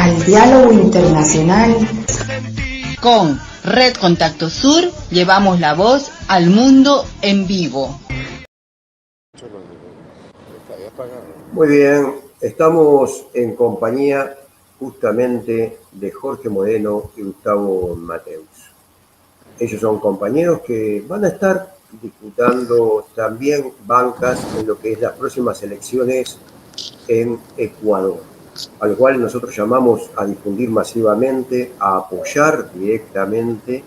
al diálogo internacional. Con Red Contacto Sur llevamos la voz al mundo en vivo. Muy bien, estamos en compañía justamente de Jorge Moreno y Gustavo Mateus. Ellos son compañeros que van a estar disputando también bancas en lo que es las próximas elecciones en Ecuador, al cual nosotros llamamos a difundir masivamente, a apoyar directamente,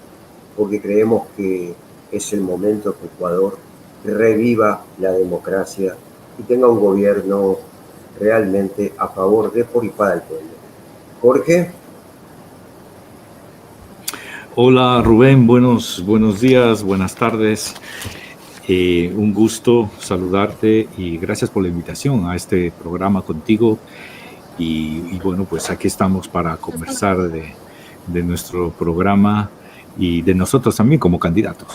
porque creemos que es el momento que Ecuador reviva la democracia y tenga un gobierno realmente a favor de, por y para el pueblo. Jorge. Hola Rubén, buenos días, buenas tardes. Un gusto saludarte y gracias por la invitación a este programa contigo. Y bueno, pues aquí estamos para conversar de nuestro programa y de nosotros también como candidatos.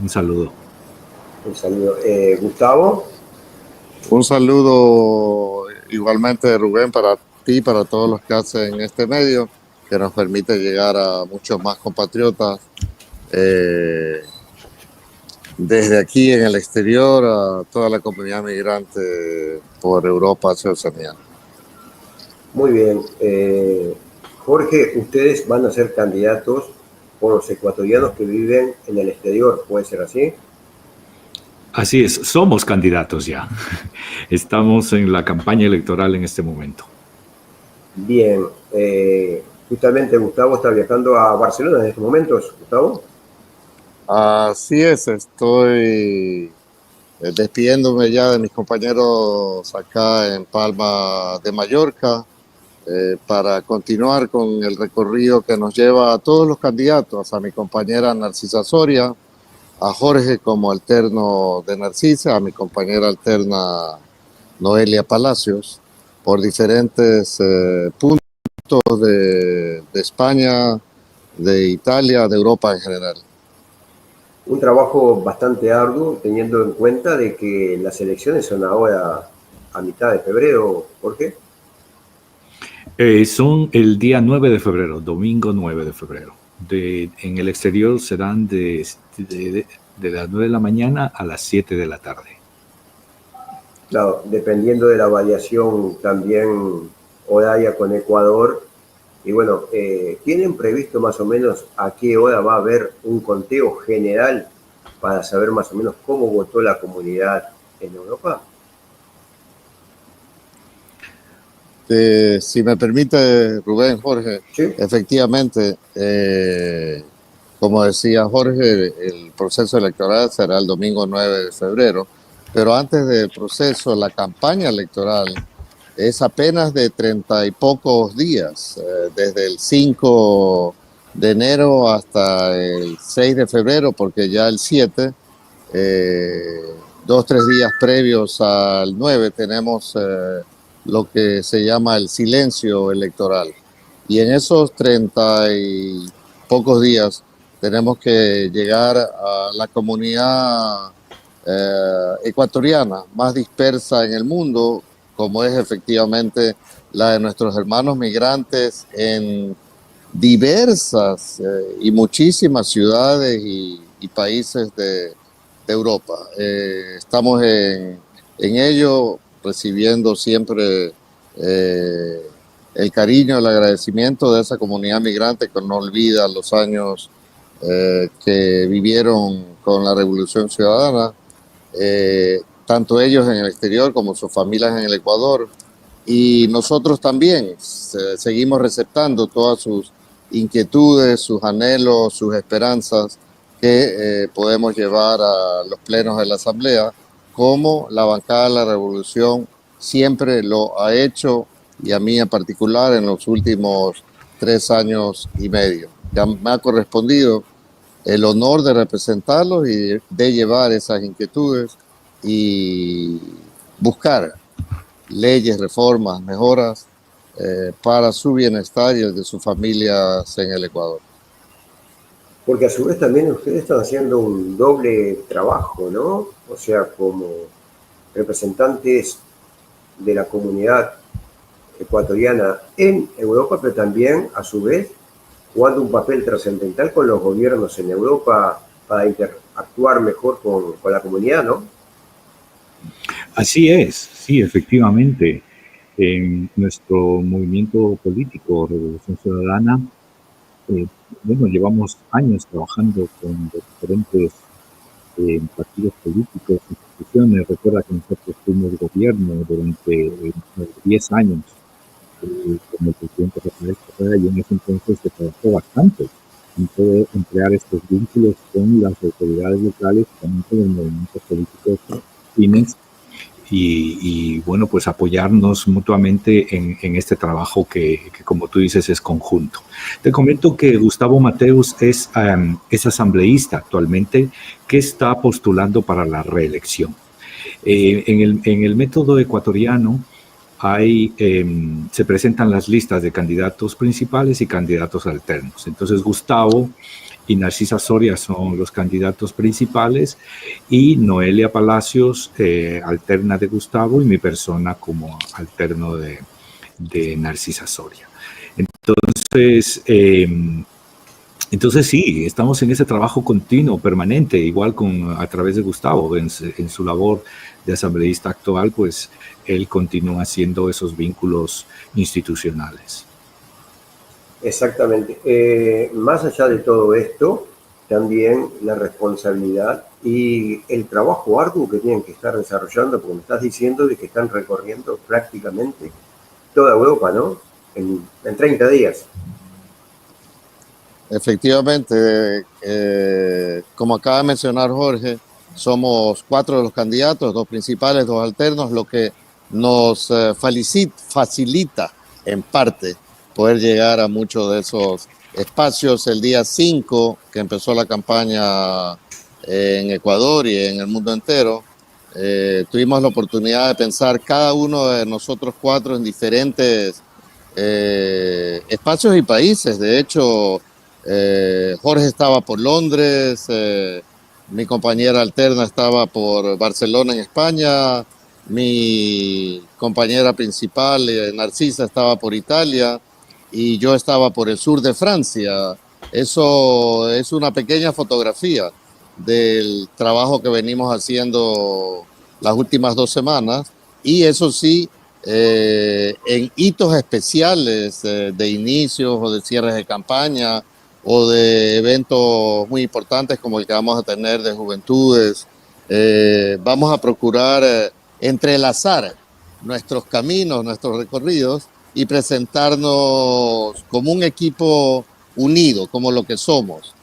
Un saludo. Un saludo. Gustavo. Un saludo igualmente, Rubén, para ti, para todos los que hacen este medio, que nos permite llegar a muchos más compatriotas desde aquí en el exterior, a toda la comunidad migrante por Europa hacia Oceanía. Muy bien. Jorge, ustedes van a ser candidatos por los ecuatorianos que viven en el exterior, ¿puede ser así? Así es, somos candidatos ya. Estamos en la campaña electoral en este momento. Bien. Justamente Gustavo está viajando a Barcelona en estos momentos, Gustavo. Así es, estoy despidiéndome ya de mis compañeros acá en Palma de Mallorca para continuar con el recorrido que nos lleva a todos los candidatos, a mi compañera Narcisa Soria, a Jorge como alterno de Narcisa, a mi compañera alterna Noelia Palacios, por diferentes puntos de España, de Italia, de Europa en general. Un trabajo bastante arduo, teniendo en cuenta de que las elecciones son ahora a mitad de febrero. ¿Por qué? Son el día 9 de febrero, domingo 9 de febrero. En el exterior serán de las 9 de la mañana a las 7 de la tarde. Claro, dependiendo de la variación también horaria con Ecuador. Y bueno, ¿tienen previsto más o menos a qué hora va a haber un conteo general para saber más o menos cómo votó la comunidad en Europa? Si me permite, Rubén, Jorge, ¿Sí? efectivamente, como decía Jorge, el proceso electoral será el domingo 9 de febrero, pero antes del proceso, la campaña electoral es apenas de 30 y pocos días, desde el 5 de enero hasta el 6 de febrero, porque ya el 7, 2-3 días previos al 9, tenemos lo que se llama el silencio electoral. Y en esos 30 y pocos días tenemos que llegar a la comunidad ecuatoriana más dispersa en el mundo, como es efectivamente la de nuestros hermanos migrantes en diversas y muchísimas ciudades y países de Europa. Estamos en ello, recibiendo siempre el cariño, el agradecimiento de esa comunidad migrante que no olvida los años que vivieron con la Revolución Ciudadana, tanto ellos en el exterior como sus familias en el Ecuador. Y nosotros también seguimos receptando todas sus inquietudes, sus anhelos, sus esperanzas que podemos llevar a los plenos de la Asamblea, como la bancada de la Revolución siempre lo ha hecho, y a mí en particular en los últimos 3 años y medio. Ya me ha correspondido el honor de representarlos y de llevar esas inquietudes y buscar leyes, reformas, mejoras para su bienestar y el de sus familias en el Ecuador. Porque a su vez también ustedes están haciendo un doble trabajo, ¿no? O sea, como representantes de la comunidad ecuatoriana en Europa, pero también, a su vez, jugando un papel trascendental con los gobiernos en Europa para interactuar mejor con la comunidad, ¿no? Así es, sí, efectivamente. En nuestro movimiento político, Revolución Ciudadana, bueno, llevamos años trabajando con los diferentes partidos políticos, instituciones. Recuerda que nosotros fuimos gobierno durante 10 años con el presidente Rafael Correa, y en ese entonces se trabajó bastante en poder emplear estos vínculos con las autoridades locales, también con los movimientos políticos afines, y bueno, pues apoyarnos mutuamente en este trabajo que, como tú dices, es conjunto. Te comento que Gustavo Mateus es asambleísta actualmente, que está postulando para la reelección. En el método ecuatoriano se presentan las listas de candidatos principales y candidatos alternos. Entonces Gustavo y Narcisa Soria son los candidatos principales, y Noelia Palacios alterna de Gustavo, y mi persona como alterno de Narcisa Soria. Entonces sí, estamos en ese trabajo continuo, permanente, igual a través de Gustavo, en su labor de asambleísta actual, pues él continúa haciendo esos vínculos institucionales. Exactamente. Más allá de todo esto, también la responsabilidad y el trabajo arduo que tienen que estar desarrollando, porque me estás diciendo de que están recorriendo prácticamente toda Europa, ¿no? En 30 días. Efectivamente, como acaba de mencionar Jorge, somos 4 de los candidatos, 2 principales, 2 alternos, lo que nos facilita en parte poder llegar a muchos de esos espacios. El día 5, que empezó la campaña en Ecuador y en el mundo entero, tuvimos la oportunidad de pensar cada uno de nosotros 4 en diferentes espacios y países. De hecho, Jorge estaba por Londres, mi compañera alterna estaba por Barcelona en España, mi compañera principal, Narcisa, estaba por Italia, y yo estaba por el sur de Francia. Eso es una pequeña fotografía del trabajo que venimos haciendo las últimas 2 semanas, y eso sí, en hitos especiales de inicios o de cierres de campaña, o de eventos muy importantes como el que vamos a tener de juventudes. Vamos a procurar entrelazar nuestros caminos, nuestros recorridos, y presentarnos como un equipo unido, como lo que somos,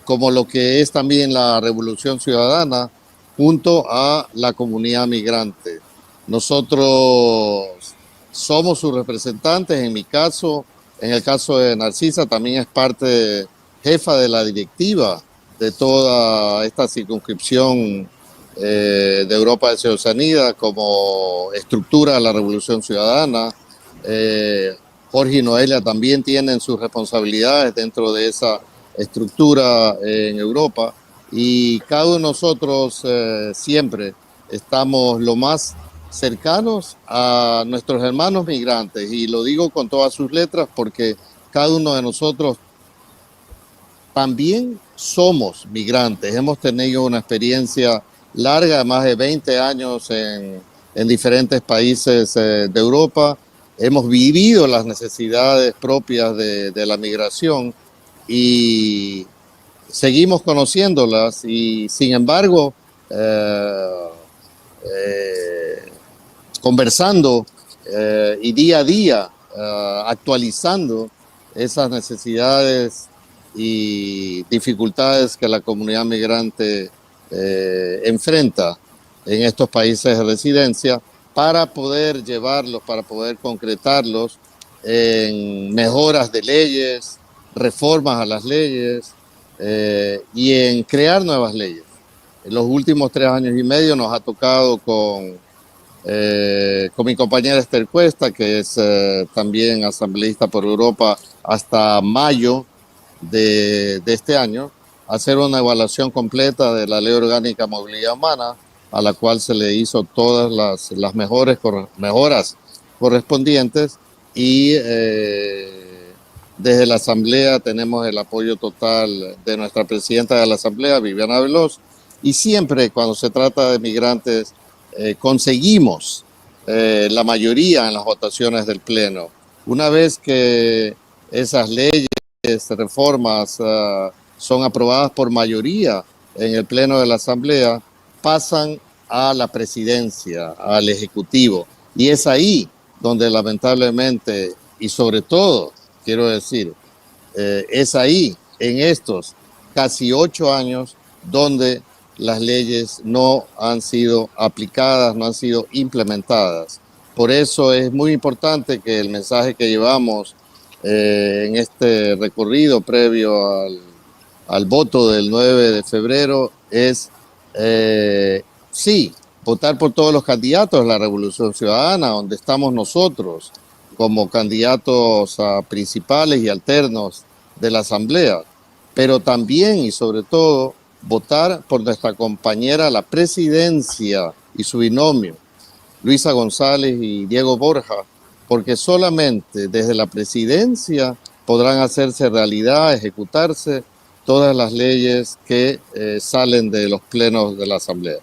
como lo que es también la Revolución Ciudadana, junto a la comunidad migrante. Nosotros somos sus representantes. En mi caso, en el caso de Narcisa, también es parte jefa de la directiva de toda esta circunscripción de Europa de Oceanía, como estructura de la Revolución Ciudadana. Jorge y Noelia también tienen sus responsabilidades dentro de esa estructura en Europa, y cada uno de nosotros siempre estamos lo más cercanos a nuestros hermanos migrantes, y lo digo con todas sus letras porque cada uno de nosotros también somos migrantes. Hemos tenido una experiencia larga, más de 20 años en diferentes países de Europa. Hemos vivido las necesidades propias de la migración y seguimos conociéndolas, y sin embargo, conversando y día a día actualizando esas necesidades y dificultades que la comunidad migrante enfrenta en estos países de residencia, para poder llevarlos, para poder concretarlos en mejoras de leyes, reformas a las leyes y en crear nuevas leyes. En los últimos 3 años y medio nos ha tocado con mi compañera Esther Cuesta, que es también asambleísta por Europa hasta mayo de este año, hacer una evaluación completa de la Ley Orgánica de Movilidad Humana, a la cual se le hizo todas las mejoras correspondientes y desde la Asamblea tenemos el apoyo total de nuestra presidenta de la Asamblea, Viviana Veloz, y siempre cuando se trata de migrantes conseguimos la mayoría en las votaciones del Pleno. Una vez que esas leyes, reformas son aprobadas por mayoría en el Pleno de la Asamblea, pasan a la presidencia, al Ejecutivo. Y es ahí donde lamentablemente, y sobre todo, quiero decir, es ahí, en estos casi 8 años, donde las leyes no han sido aplicadas, no han sido implementadas. Por eso es muy importante que el mensaje que llevamos en este recorrido previo al voto del 9 de febrero es, sí, votar por todos los candidatos de la Revolución Ciudadana, donde estamos nosotros como candidatos principales y alternos de la Asamblea, pero también y sobre todo votar por nuestra compañera a la presidencia y su binomio, Luisa González y Diego Borja, porque solamente desde la presidencia podrán hacerse realidad, ejecutarse todas las leyes que salen de los plenos de la Asamblea.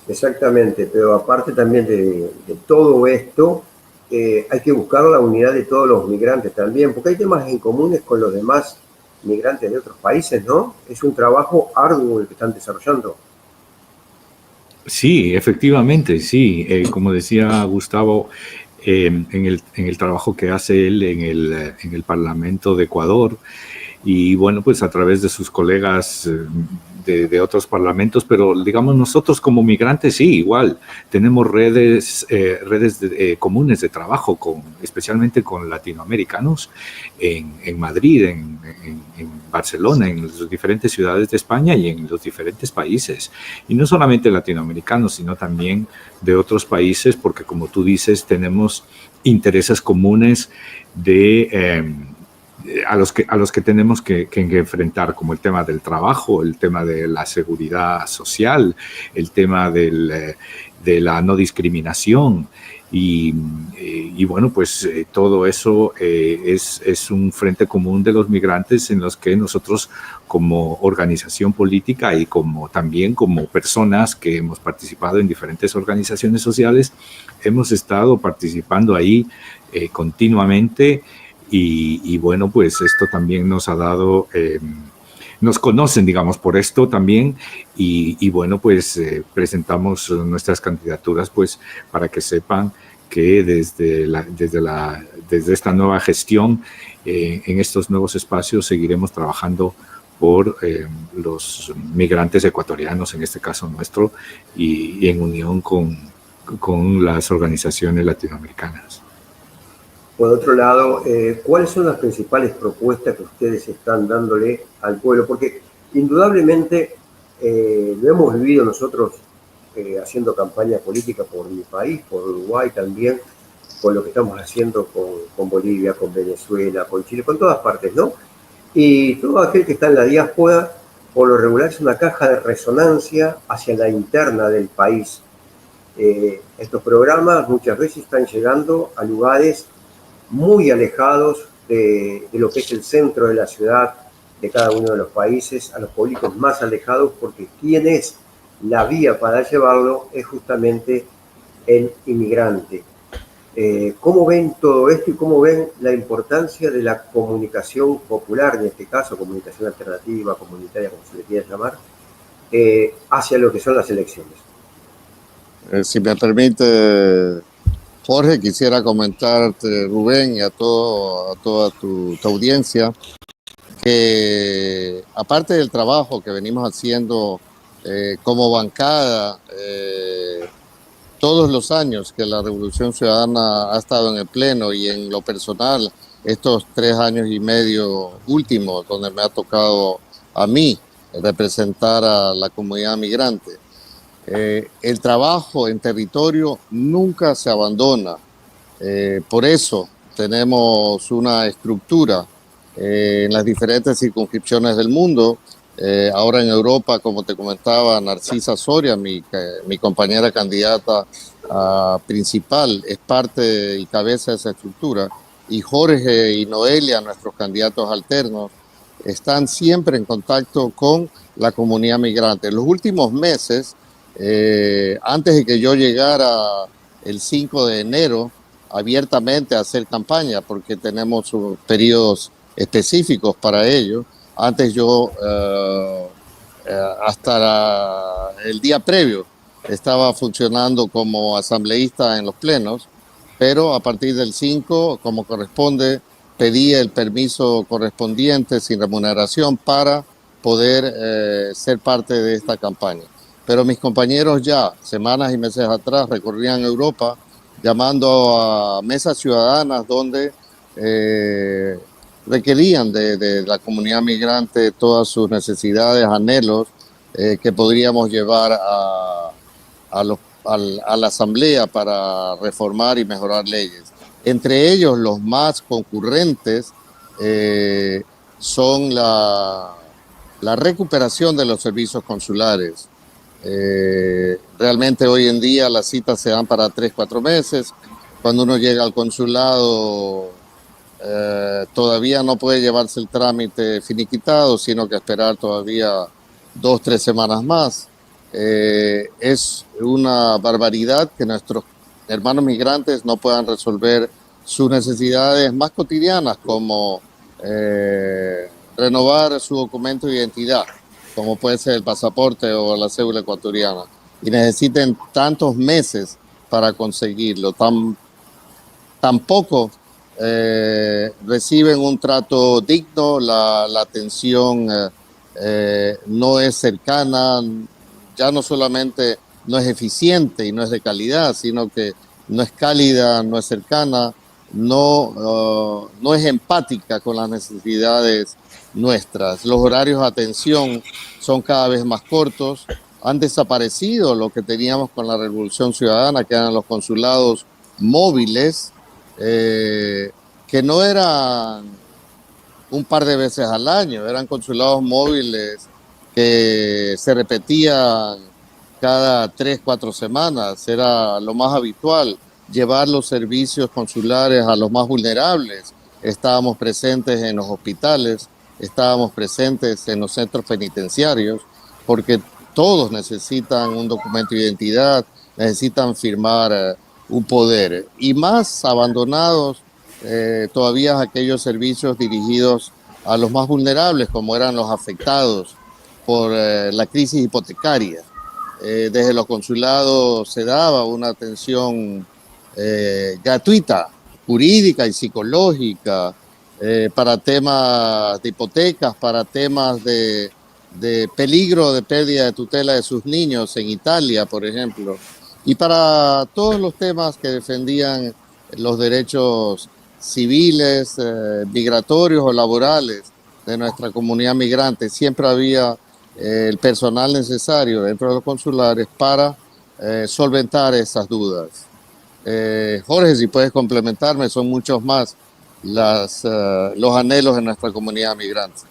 Exactamente, pero aparte también de todo esto, hay que buscar la unidad de todos los migrantes también, porque hay temas en comunes con los demás migrantes de otros países, ¿no? Es un trabajo arduo el que están desarrollando. Sí, efectivamente, sí. Como decía Gustavo, en el trabajo que hace él en el Parlamento de Ecuador, y bueno, pues a través de sus colegas de otros parlamentos, pero digamos nosotros como migrantes sí, igual, tenemos redes comunes de trabajo, especialmente con latinoamericanos en Madrid, en Barcelona, en las diferentes ciudades de España y en los diferentes países. Y no solamente latinoamericanos, sino también de otros países, porque como tú dices, tenemos intereses comunes a los que tenemos que enfrentar, como el tema del trabajo, el tema de la seguridad social, el tema de la no discriminación. Y bueno, pues todo eso es un frente común de los migrantes en los que nosotros como organización política y también como personas que hemos participado en diferentes organizaciones sociales, hemos estado participando ahí continuamente. Y bueno, pues esto también nos ha dado, nos conocen, digamos, por esto también, y bueno, pues presentamos nuestras candidaturas, pues, para que sepan que desde esta nueva gestión, en estos nuevos espacios, seguiremos trabajando por los migrantes ecuatorianos, en este caso nuestro, y en unión con las organizaciones latinoamericanas. Por otro lado, ¿cuáles son las principales propuestas que ustedes están dándole al pueblo? Porque indudablemente lo hemos vivido nosotros haciendo campaña política por mi país, por Uruguay también, con lo que estamos haciendo con Bolivia, con Venezuela, con Chile, con todas partes, ¿no? Y todo aquel que está en la diáspora, por lo regular, es una caja de resonancia hacia la interna del país. Estos programas muchas veces están llegando a lugares muy alejados de lo que es el centro de la ciudad de cada uno de los países, a los públicos más alejados, porque quien es la vía para llevarlo es justamente el inmigrante. ¿Cómo ven todo esto y cómo ven la importancia de la comunicación popular, en este caso comunicación alternativa, comunitaria, como se le quiera llamar, hacia lo que son las elecciones? Si me permite, Jorge, quisiera comentarte, Rubén, y a toda tu audiencia, que aparte del trabajo que venimos haciendo como bancada, todos los años que la Revolución Ciudadana ha estado en el Pleno y en lo personal, estos 3 años y medio últimos, donde me ha tocado a mí representar a la comunidad migrante, el trabajo en territorio nunca se abandona. Por eso tenemos una estructura en las diferentes circunscripciones del mundo. Ahora en Europa, como te comentaba, Narcisa Soria, mi compañera candidata principal, es parte y cabeza de esa estructura, y Jorge y Noelia, nuestros candidatos alternos, están siempre en contacto con la comunidad migrante. En los últimos meses, antes de que yo llegara el 5 de enero, abiertamente a hacer campaña, porque tenemos periodos específicos para ello. Antes yo, hasta el día previo, estaba funcionando como asambleísta en los plenos, pero a partir del 5, como corresponde, pedí el permiso correspondiente sin remuneración para poder ser parte de esta campaña. Pero mis compañeros ya, semanas y meses atrás, recorrían Europa llamando a mesas ciudadanas donde requerían de la comunidad migrante todas sus necesidades, anhelos que podríamos llevar a la Asamblea para reformar y mejorar leyes. Entre ellos, los más concurrentes son la recuperación de los servicios consulares. Realmente hoy en día las citas se dan para 3-4 meses. Cuando uno llega al consulado, todavía no puede llevarse el trámite finiquitado, sino que esperar todavía 2-3 semanas más. Es una barbaridad que nuestros hermanos migrantes no puedan resolver sus necesidades más cotidianas, como renovar su documento de identidad, como puede ser el pasaporte o la cédula ecuatoriana, y necesiten tantos meses para conseguirlo. Tampoco reciben un trato digno, la atención no es cercana, ya no solamente no es eficiente y no es de calidad, sino que no es cálida, no es cercana, no es empática con las necesidades nuestras. Los horarios de atención son cada vez más cortos. Han desaparecido lo que teníamos con la Revolución Ciudadana, que eran los consulados móviles, que no eran un par de veces al año, eran consulados móviles que se repetían cada 3-4 semanas. Era lo más habitual llevar los servicios consulares a los más vulnerables. Estábamos presentes en los hospitales, estábamos presentes en los centros penitenciarios, porque todos necesitan un documento de identidad, necesitan firmar un poder. Y más abandonados todavía aquellos servicios dirigidos a los más vulnerables, como eran los afectados por la crisis hipotecaria. Desde los consulados se daba una atención gratuita, jurídica y psicológica, para temas de hipotecas, para temas de peligro de pérdida de tutela de sus niños en Italia, por ejemplo, y para todos los temas que defendían los derechos civiles, migratorios o laborales de nuestra comunidad migrante. Siempre había el personal necesario dentro de los consulares para solventar esas dudas. Jorge, si puedes complementarme, son muchos más los anhelos de nuestra comunidad migrante.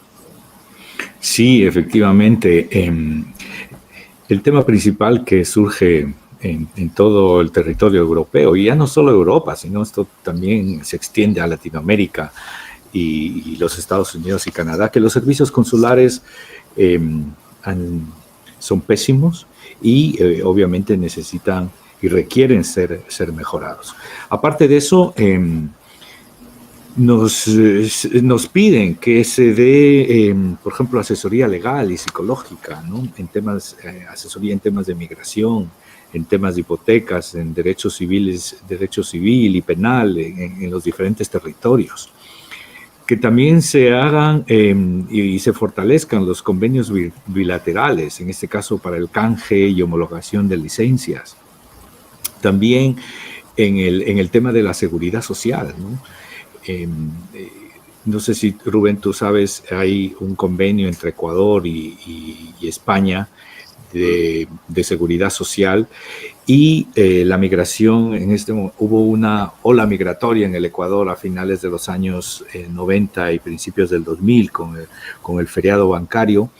Sí, efectivamente. El tema principal que surge en todo el territorio europeo, y ya no solo Europa, sino esto también se extiende a Latinoamérica y los Estados Unidos y Canadá, que los servicios consulares son pésimos y obviamente necesitan y requieren ser mejorados. Aparte de eso, nos piden que se dé, por ejemplo, asesoría legal y psicológica, ¿no? En temas, asesoría en temas de migración, en temas de hipotecas, en derechos civiles, derecho civil y penal, en los diferentes territorios. Que también se hagan y se fortalezcan los convenios bilaterales, en este caso para el canje y homologación de licencias. También en el tema de la seguridad social, ¿no? No sé si, Rubén, tú sabes, hay un convenio entre Ecuador y España de seguridad social y la migración. Hubo una ola migratoria en el Ecuador a finales de los años 90 y principios del 2000 con el feriado bancario,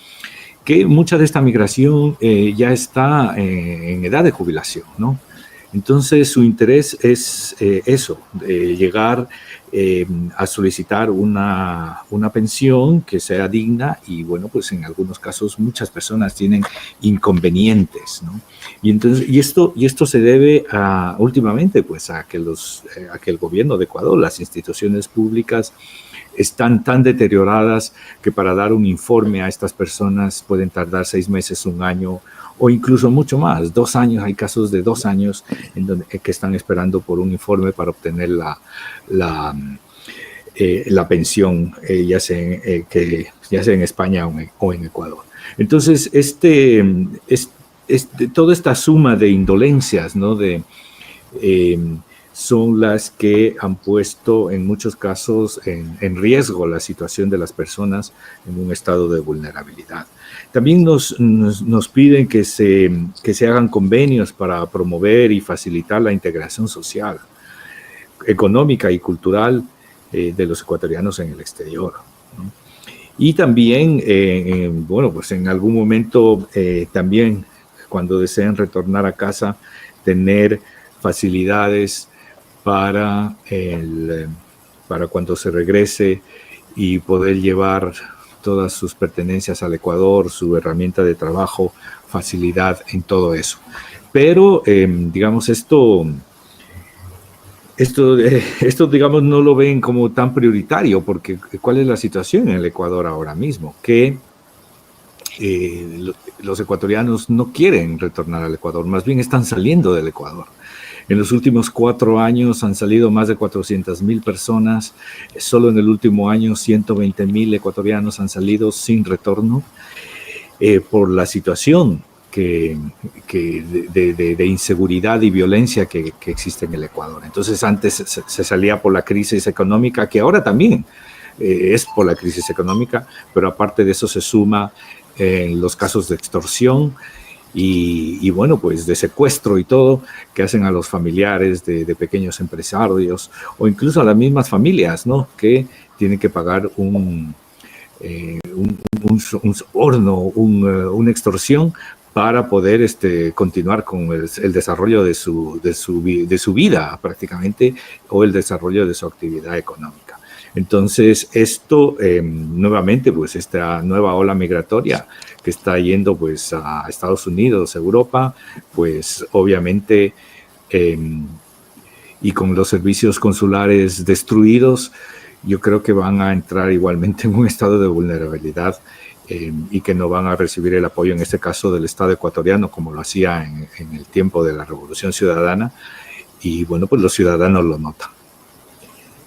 que mucha de esta migración ya está en edad de jubilación, ¿no? Entonces su interés es eso, llegar a solicitar una pensión que sea digna y bueno, pues en algunos casos muchas personas tienen inconvenientes, ¿no? Y esto se debe últimamente pues a que el gobierno de Ecuador, las instituciones públicas están tan deterioradas que para dar un informe a estas personas pueden tardar 6 meses, 1 año o incluso mucho más, 2 años. Hay casos de 2 años que están esperando por un informe para obtener la pensión, ya sea en España o en Ecuador. Entonces, toda esta suma de indolencias, ¿no? Son las que han puesto en muchos casos en riesgo la situación de las personas en un estado de vulnerabilidad. También nos piden que se hagan convenios para promover y facilitar la integración social, económica y cultural de los ecuatorianos en el exterior, ¿no? Y también, bueno, pues en algún momento también cuando deseen retornar a casa, tener facilidades para cuando se regrese y poder llevar todas sus pertenencias al Ecuador, su herramienta de trabajo, facilidad en todo eso. Pero, digamos, esto digamos, no lo ven como tan prioritario, porque ¿cuál es la situación en el Ecuador ahora mismo? Que los ecuatorianos no quieren retornar al Ecuador, más bien están saliendo del Ecuador. En los últimos 4 años han salido más de 400,000 personas. Solo en el último año 120,000 ecuatorianos han salido sin retorno por la situación de inseguridad y violencia que existe en el Ecuador. Entonces antes se salía por la crisis económica, que ahora también es por la crisis económica, pero aparte de eso se suma los casos de extorsión y bueno, pues de secuestro y todo, que hacen a los familiares de pequeños empresarios o incluso a las mismas familias, ¿no? Que tienen que pagar una extorsión para poder continuar con el desarrollo de su vida prácticamente, o el desarrollo de su actividad económica. Entonces esto nuevamente, pues esta nueva ola migratoria que está yendo pues a Estados Unidos, Europa, pues obviamente y con los servicios consulares destruidos, yo creo que van a entrar igualmente en un estado de vulnerabilidad y que no van a recibir el apoyo en este caso del Estado ecuatoriano como lo hacía en el tiempo de la Revolución Ciudadana, y bueno, pues los ciudadanos lo notan.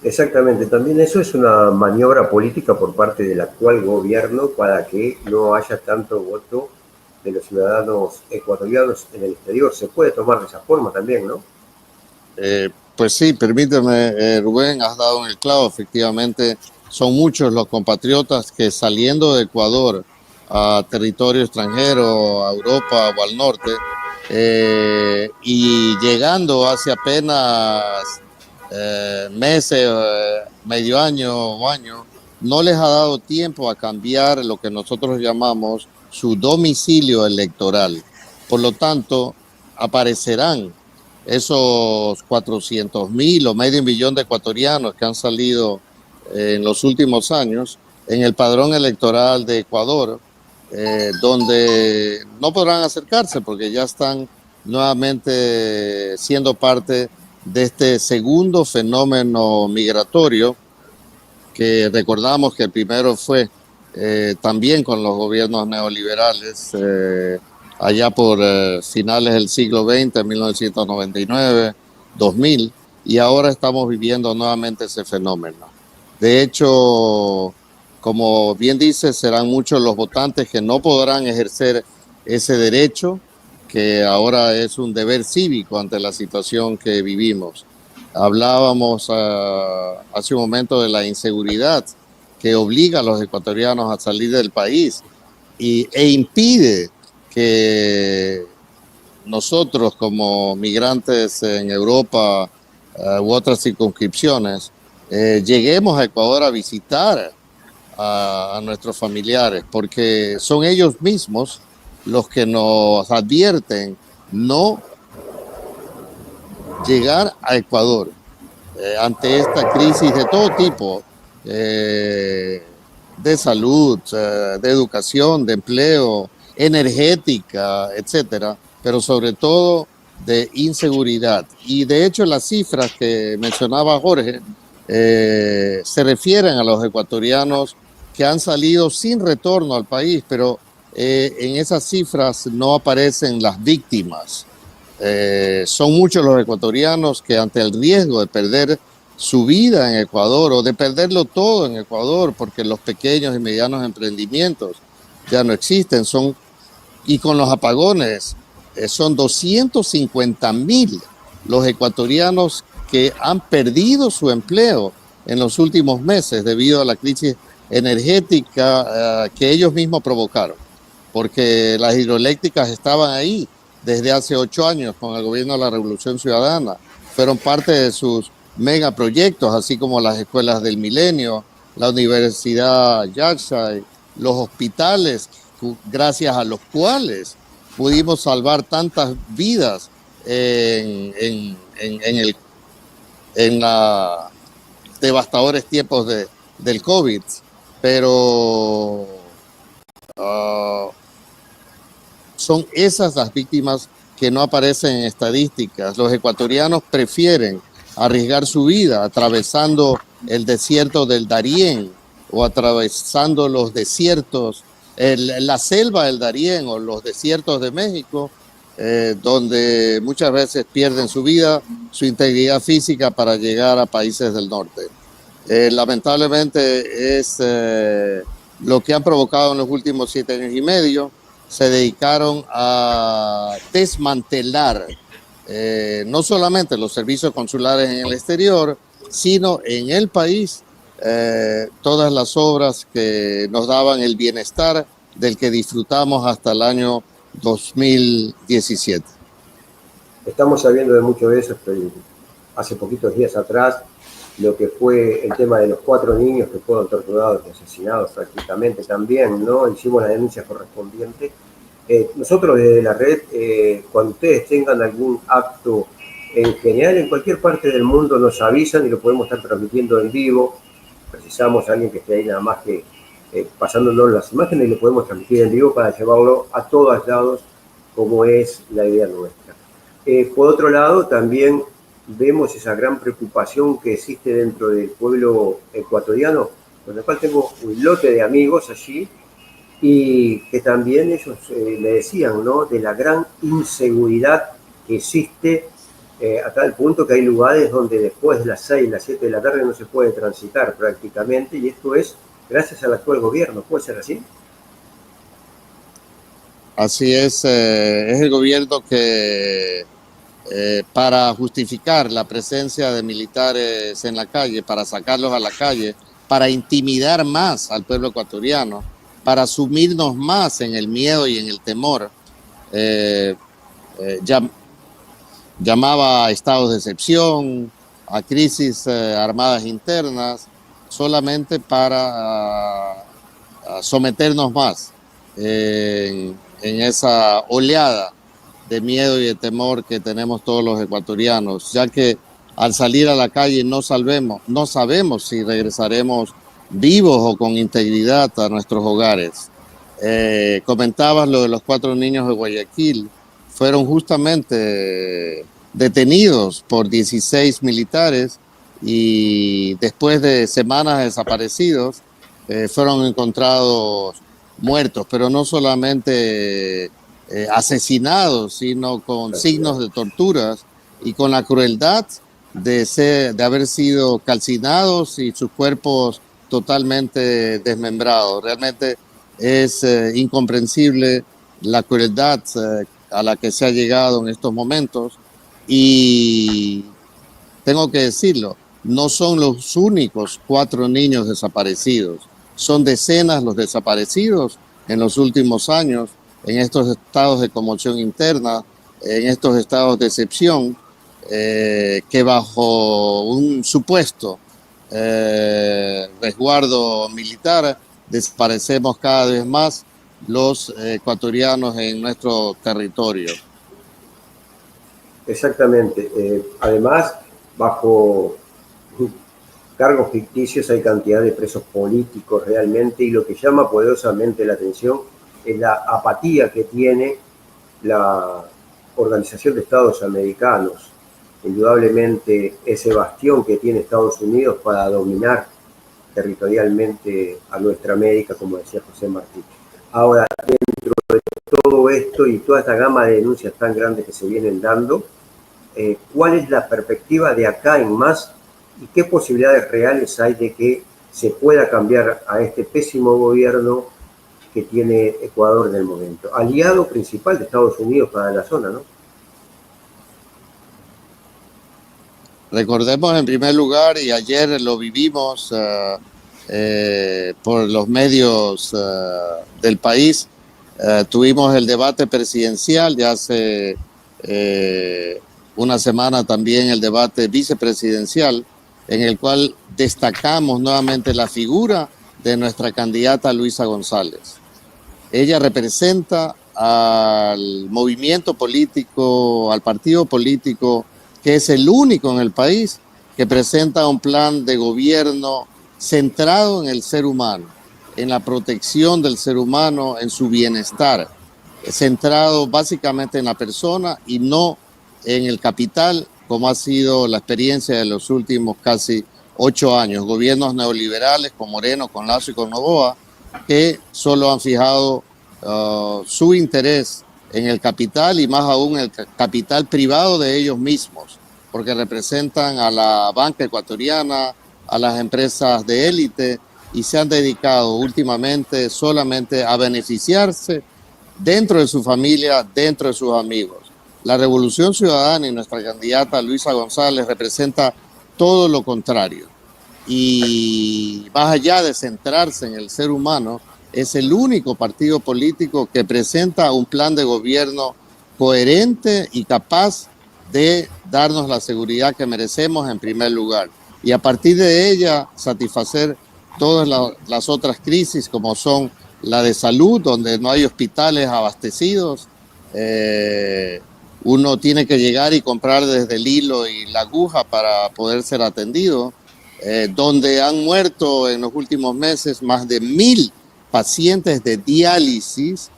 Exactamente, también eso es una maniobra política por parte del actual gobierno para que no haya tanto voto de los ciudadanos ecuatorianos en el exterior. Se puede tomar de esa forma también, ¿no? Pues sí, permíteme, Rubén, has dado en el clavo. Efectivamente, son muchos los compatriotas que saliendo de Ecuador a territorio extranjero, a Europa o al norte, y llegando hace apenas meses, medio año o año, no les ha dado tiempo a cambiar lo que nosotros llamamos su domicilio electoral. Por lo tanto, aparecerán esos 400,000 o medio millón de ecuatorianos que han salido en los últimos años en el padrón electoral de Ecuador, donde no podrán acercarse porque ya están nuevamente siendo parte de este segundo fenómeno migratorio, que recordamos que el primero fue también con los gobiernos neoliberales allá por finales del siglo XX, 1999, 2000, y ahora estamos viviendo nuevamente ese fenómeno. De hecho, como bien dice, serán muchos los votantes que no podrán ejercer ese derecho, que ahora es un deber cívico ante la situación que vivimos. Hablábamos hace un momento de la inseguridad que obliga a los ecuatorianos a salir del país e impide que nosotros como migrantes en Europa u otras circunscripciones lleguemos a Ecuador a visitar a nuestros familiares, porque son ellos mismos los que nos advierten: no llegar a Ecuador ante esta crisis de todo tipo, de salud, de educación, de empleo, energética, etcétera, pero sobre todo de inseguridad. Y de hecho las cifras que mencionaba Jorge se refieren a los ecuatorianos que han salido sin retorno al país, pero en esas cifras no aparecen las víctimas. Son muchos los ecuatorianos que ante el riesgo de perder su vida en Ecuador o de perderlo todo en Ecuador porque los pequeños y medianos emprendimientos ya no existen, y con los apagones son 250,000 los ecuatorianos que han perdido su empleo en los últimos meses debido a la crisis energética que ellos mismos provocaron, porque las hidroeléctricas estaban ahí desde hace 8 años con el gobierno de la Revolución Ciudadana, fueron parte de sus megaproyectos, así como las escuelas del Milenio, la Universidad Yashai, los hospitales, gracias a los cuales pudimos salvar tantas vidas en los devastadores tiempos del COVID. Pero son esas las víctimas que no aparecen en estadísticas. Los ecuatorianos prefieren arriesgar su vida atravesando el desierto del Darién o atravesando los desiertos, la selva del Darién o los desiertos de México, donde muchas veces pierden su vida, su integridad física para llegar a países del norte. Lamentablemente es lo que han provocado en los últimos 7 años y medio. Se dedicaron a desmantelar no solamente los servicios consulares en el exterior, sino en el país, todas las obras que nos daban el bienestar del que disfrutamos hasta el año 2017. Estamos sabiendo de mucho de eso, pero hace poquitos días atrás, lo que fue el tema de los 4 niños que fueron torturados y asesinados prácticamente también, ¿no? Hicimos la denuncia correspondiente. Nosotros desde la red, cuando ustedes tengan algún acto en general, en cualquier parte del mundo, nos avisan y lo podemos estar transmitiendo en vivo. Precisamos a alguien que esté ahí nada más que pasándonos las imágenes y lo podemos transmitir en vivo para llevarlo a todos lados, como es la idea nuestra. Por otro lado, también vemos esa gran preocupación que existe dentro del pueblo ecuatoriano, con el cual tengo un lote de amigos allí, y que también ellos le decían, ¿no?, de la gran inseguridad que existe a tal punto que hay lugares donde después de las 6, las 7 de la tarde no se puede transitar prácticamente, y esto es gracias al actual gobierno. ¿Puede ser así? Así es el gobierno que para justificar la presencia de militares en la calle, para sacarlos a la calle, para intimidar más al pueblo ecuatoriano, para sumirnos más en el miedo y en el temor, llamaba a estados de excepción, a crisis armadas internas, solamente para someternos más en esa oleada de miedo y de temor que tenemos todos los ecuatorianos, ya que al salir a la calle no sabemos si regresaremos vivos o con integridad a nuestros hogares. Comentabas lo de los 4 niños de Guayaquil, fueron justamente detenidos por 16 militares y después de semanas desaparecidos fueron encontrados muertos, pero no solamente asesinados, sino con signos de torturas y con la crueldad de haber sido calcinados y sus cuerpos totalmente desmembrados. Realmente es incomprensible la crueldad a la que se ha llegado en estos momentos, y tengo que decirlo, no son los únicos 4 niños desaparecidos, son decenas los desaparecidos en los últimos años, en estos estados de conmoción interna, en estos estados de excepción, que bajo un supuesto resguardo militar desaparecemos cada vez más los ecuatorianos en nuestro territorio. Exactamente. Además, bajo cargos ficticios hay cantidad de presos políticos realmente, y lo que llama poderosamente la atención es la apatía que tiene la Organización de Estados Americanos. Indudablemente ese bastión que tiene Estados Unidos para dominar territorialmente a nuestra América, como decía José Martí. Ahora, dentro de todo esto y toda esta gama de denuncias tan grandes que se vienen dando, ¿cuál es la perspectiva de acá en más y qué posibilidades reales hay de que se pueda cambiar a este pésimo gobierno que tiene Ecuador en el momento? Aliado principal de Estados Unidos para la zona, ¿no? Recordemos en primer lugar, y ayer lo vivimos por los medios del país, tuvimos el debate presidencial, ya hace una semana también el debate vicepresidencial, en el cual destacamos nuevamente la figura de nuestra candidata Luisa González. Ella representa al movimiento político, al partido político, que es el único en el país que presenta un plan de gobierno centrado en el ser humano, en la protección del ser humano, en su bienestar, centrado básicamente en la persona y no en el capital, como ha sido la experiencia de los últimos casi 8 años. Gobiernos neoliberales con Moreno, con Lasso y con Noboa, que solo han fijado su interés en el capital y más aún el capital privado de ellos mismos, porque representan a la banca ecuatoriana, a las empresas de élite, y se han dedicado últimamente solamente a beneficiarse dentro de su familia, dentro de sus amigos. La Revolución Ciudadana y nuestra candidata Luisa González representa todo lo contrario. Y más allá de centrarse en el ser humano, es el único partido político que presenta un plan de gobierno coherente y capaz de darnos la seguridad que merecemos en primer lugar. Y a partir de ella satisfacer todas las otras crisis, como son la de salud, donde no hay hospitales abastecidos. Uno tiene que llegar y comprar desde el hilo y la aguja para poder ser atendido, donde han muerto en los últimos meses más de 1.000 pacientes de diálisis,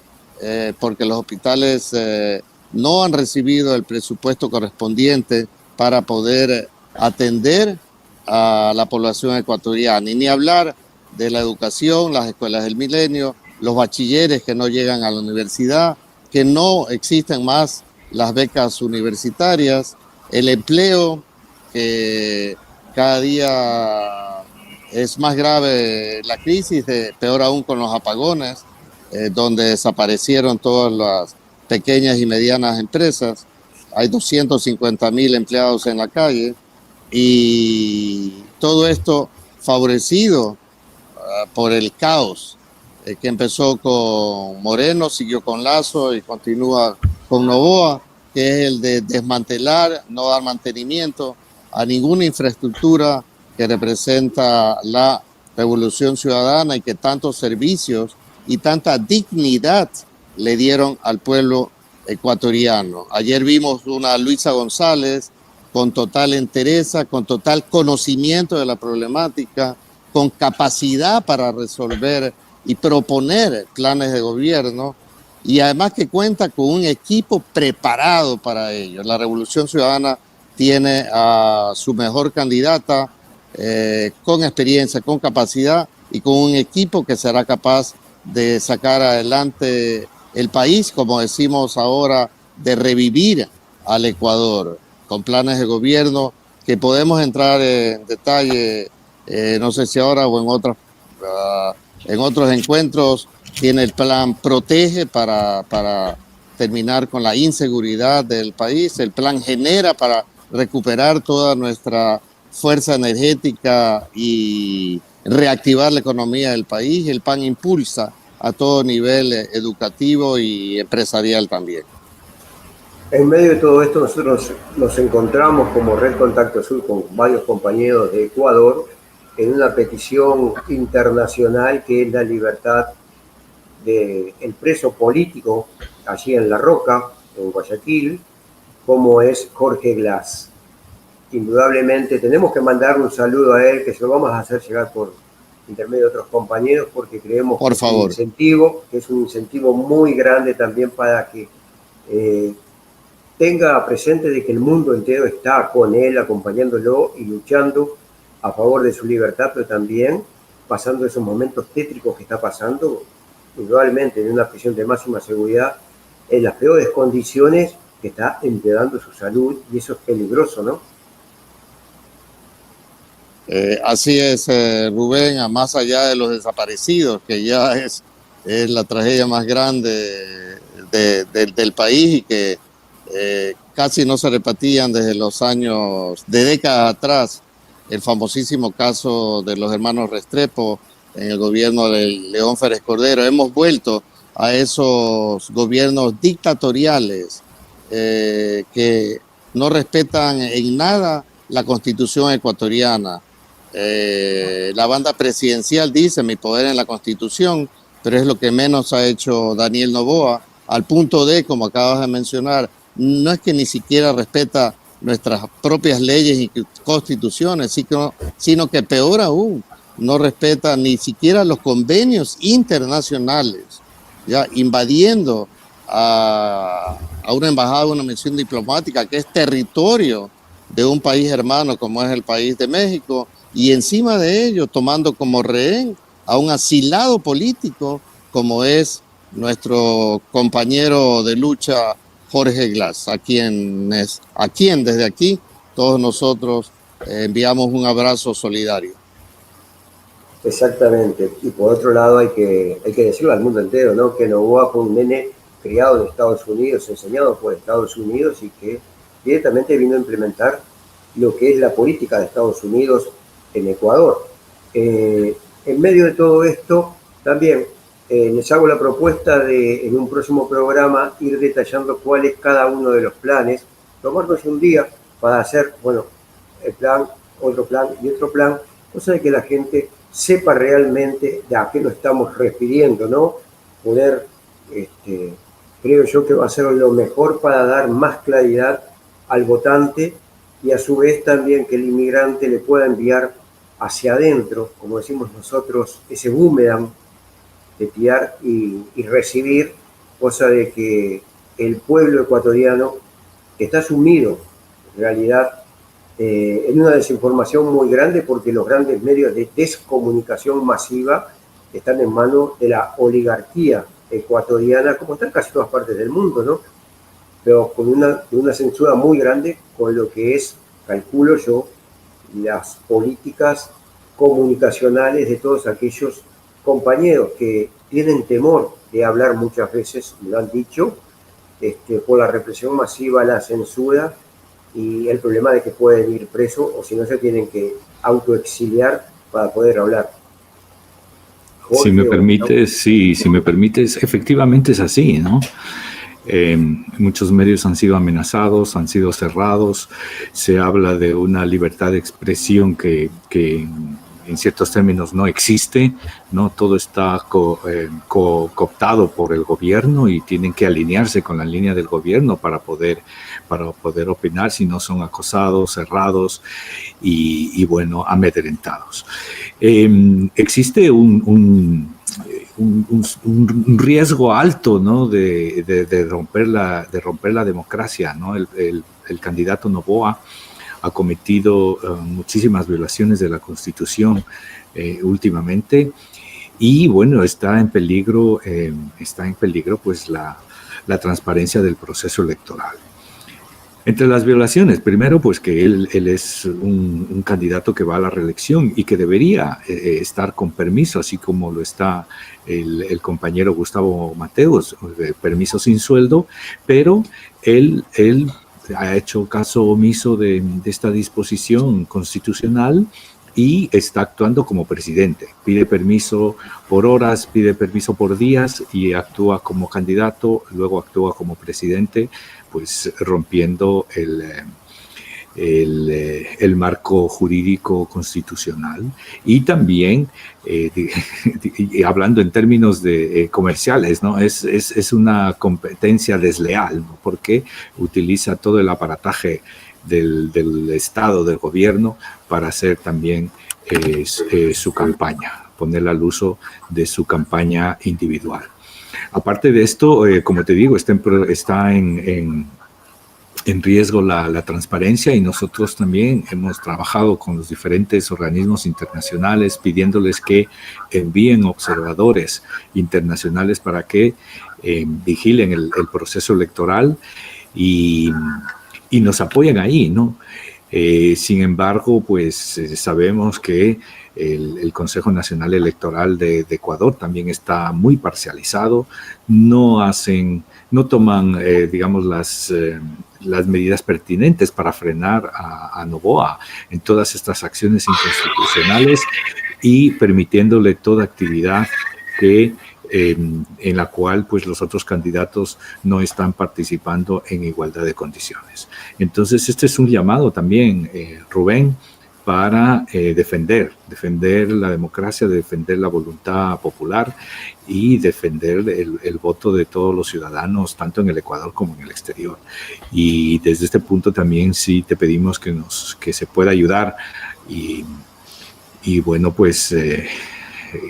porque los hospitales no han recibido el presupuesto correspondiente para poder atender a la población ecuatoriana. Y ni hablar de la educación, las escuelas del milenio, los bachilleres que no llegan a la universidad, que no existen más las becas universitarias, el empleo, que cada día es más grave la crisis, peor aún con los apagones, donde desaparecieron todas las pequeñas y medianas empresas. Hay 250.000 empleados en la calle, y todo esto favorecido por el caos que empezó con Moreno, siguió con Lasso y continúa con Noboa, que es el de desmantelar, no dar mantenimiento a ninguna infraestructura que representa la Revolución Ciudadana y que tantos servicios y tanta dignidad le dieron al pueblo ecuatoriano. Ayer vimos una Luisa González con total entereza, con total conocimiento de la problemática, con capacidad para resolver y proponer planes de gobierno, y además que cuenta con un equipo preparado para ello. La Revolución Ciudadana tiene a su mejor candidata con experiencia, con capacidad y con un equipo que será capaz de sacar adelante el país, como decimos ahora, de revivir al Ecuador, con planes de gobierno que podemos entrar en detalle, no sé si ahora o en otros encuentros. Tiene el plan Protege para terminar con la inseguridad del país, el plan Genera para recuperar toda nuestra fuerza energética y reactivar la economía del país, el plan Impulsa a todo nivel educativo y empresarial también. En medio de todo esto, nosotros nos encontramos como Red Contacto Sur con varios compañeros de Ecuador en una petición internacional que es la libertad del preso político allí en La Roca, en Guayaquil, como es Jorge Glass. Indudablemente tenemos que mandar un saludo a él, que se lo vamos a hacer llegar por intermedio de otros compañeros, porque creemos Por favor. que es un incentivo muy grande también para que tenga presente de que el mundo entero está con él, acompañándolo y luchando a favor de su libertad, pero también pasando esos momentos tétricos que está pasando, indudablemente en una prisión de máxima seguridad, en las peores condiciones, que está empeorando su salud, y eso es peligroso, ¿no? Así es, Rubén, más allá de los desaparecidos, que ya es la tragedia más grande del país y que casi no se repetían desde los años, de décadas atrás, el famosísimo caso de los hermanos Restrepo en el gobierno de León Férez Cordero. Hemos vuelto a esos gobiernos dictatoriales que no respetan en nada la Constitución ecuatoriana. La banda presidencial dice mi poder en la Constitución, pero es lo que menos ha hecho Daniel Noboa, al punto de, como acabas de mencionar, no es que ni siquiera respeta nuestras propias leyes y constituciones, sino que peor aún, no respeta ni siquiera los convenios internacionales, ya invadiendo a una embajada, una misión diplomática que es territorio de un país hermano como es el país de México, y encima de ello tomando como rehén a un asilado político como es nuestro compañero de lucha Jorge Glass, a quien desde aquí todos nosotros enviamos un abrazo solidario. Exactamente, y por otro lado hay que decirlo al mundo entero, ¿no? Que Noboa fue un nene criado en Estados Unidos, enseñado por Estados Unidos, y que directamente vino a implementar lo que es la política de Estados Unidos en Ecuador. En medio de todo esto, también les hago la propuesta de, en un próximo programa, ir detallando cuál es cada uno de los planes, tomarnos un día para hacer, bueno, el plan, otro plan y otro plan, cosa de que la gente sepa realmente de a qué nos estamos refiriendo, ¿no? Poder, creo yo que va a ser lo mejor para dar más claridad al votante, y a su vez también que el inmigrante le pueda enviar hacia adentro, como decimos nosotros, ese boomerang de tirar y recibir, cosa de que el pueblo ecuatoriano está sumido en realidad en una desinformación muy grande, porque los grandes medios de descomunicación masiva están en manos de la oligarquía ecuatoriana, como está en casi todas partes del mundo, ¿no? Pero con una censura muy grande con lo que es, calculo yo, las políticas comunicacionales de todos aquellos compañeros que tienen temor de hablar muchas veces, lo han dicho, por la represión masiva, la censura y el problema de que pueden ir presos, o si no se tienen que autoexiliar para poder hablar. Jorge, si me permites, efectivamente es así, ¿no? Muchos medios han sido amenazados, han sido cerrados, se habla de una libertad de expresión que en ciertos términos no existe, ¿no? Todo está cooptado por el gobierno y tienen que alinearse con la línea del gobierno para poder opinar, si no son acosados, cerrados y bueno, amedrentados. Existe un riesgo alto, ¿no? de romper la democracia, ¿no? El candidato Noboa ha cometido muchísimas violaciones de la Constitución últimamente, y bueno, está en peligro pues la transparencia del proceso electoral. Entre las violaciones, primero, pues que él es un candidato que va a la reelección y que debería estar con permiso, así como lo está el compañero Gustavo Mateos, permiso sin sueldo, pero él ha hecho caso omiso de esta disposición constitucional y está actuando como presidente. Pide permiso por horas, pide permiso por días y actúa como candidato, luego actúa como presidente, pues rompiendo el marco jurídico constitucional y también, hablando en términos comerciales, ¿no? Es una competencia desleal, ¿no? Porque utiliza todo el aparataje del Estado, del gobierno, para hacer también su campaña, ponerla al uso de su campaña individual. Aparte de esto, como te digo, está en riesgo la transparencia, y nosotros también hemos trabajado con los diferentes organismos internacionales pidiéndoles que envíen observadores internacionales para que vigilen el proceso electoral y nos apoyen ahí, ¿no? Sin embargo, pues sabemos que el Consejo Nacional Electoral de Ecuador también está muy parcializado, no toman, digamos, las medidas pertinentes para frenar a Noboa en todas estas acciones inconstitucionales y permitiéndole toda actividad en la cual pues los otros candidatos no están participando en igualdad de condiciones. Entonces este es un llamado también, Rubén, para defender la democracia, defender la voluntad popular y defender el voto de todos los ciudadanos, tanto en el Ecuador como en el exterior. Y desde este punto también sí te pedimos que se pueda ayudar y bueno, pues